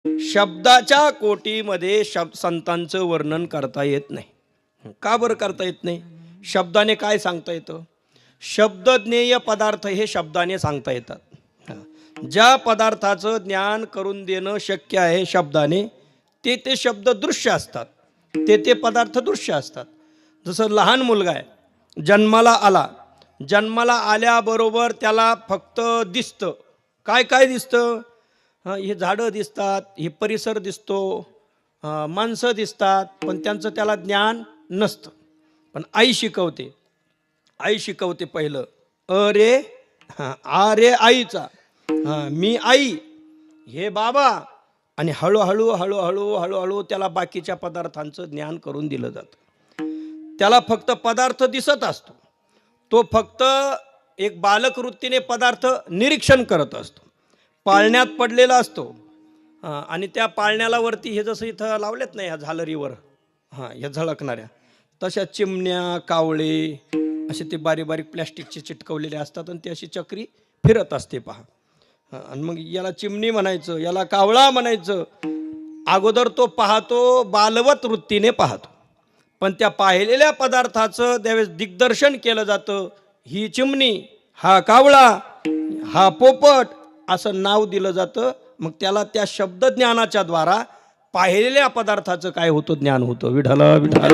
शब्दाच्या कोटीमध्ये संतांचं वर्णन करता येत नाही. का बरं करता येत नाही? शब्दाने काय सांगता येतं? शब्दज्ञेय पदार्थ हे शब्दाने सांगता येतात. ज्या पदार्थाचं ज्ञान करून देणं शक्य आहे शब्दाने, ते शब्द दृश्य असतात, ते पदार्थ दृश्य असतात. जसं लहान मुलगा आहे, जन्माला आला, जन्माला आल्याबरोबर त्याला फक्त दिसतं. काय काय दिसतं? हे झाडं दिसतात, हे परिसर दिसतो, माणसं दिसतात, पण त्यांचं त्याला ज्ञान नसतं. पण आई शिकवते, आई शिकवते पहिलं अरे आ रे आईचा, मी आई, हे बाबा, आणि हळूहळू हळूहळू हळूहळू त्याला बाकीच्या पदार्थांचं ज्ञान करून दिलं जातं. त्याला फक्त पदार्थ दिसत असतो, तो फक्त एक बालक वृत्तीने पदार्थ निरीक्षण करत असतो, पाळण्यात पडलेला असतो. आणि त्या पाळण्याला वरती हे जसं इथं लावलेत ना ह्या झालरीवर, ह्या झळकणाऱ्या, तशा चिमण्या, कावळे असे ते बारीक बारीक प्लॅस्टिकचे चिटकवलेले असतात आणि ती अशी चक्री फिरत असते पहा. आणि मग याला चिमणी म्हणायचं, याला कावळा म्हणायचं. अगोदर तो पाहतो, बालवत वृत्तीने पाहतो, पण त्या पाहिलेल्या पदार्थाचं त्यावेळेस दिग्दर्शन केलं जातं. ही चिमणी, हा कावळा, हा पोपट, असं नाव दिलं जातं. मग त्याला त्या शब्दज्ञानाच्या द्वारा पाहिलेल्या पदार्थाचं काय होतं, ज्ञान होतं. विठ्ठल विठ्ठल.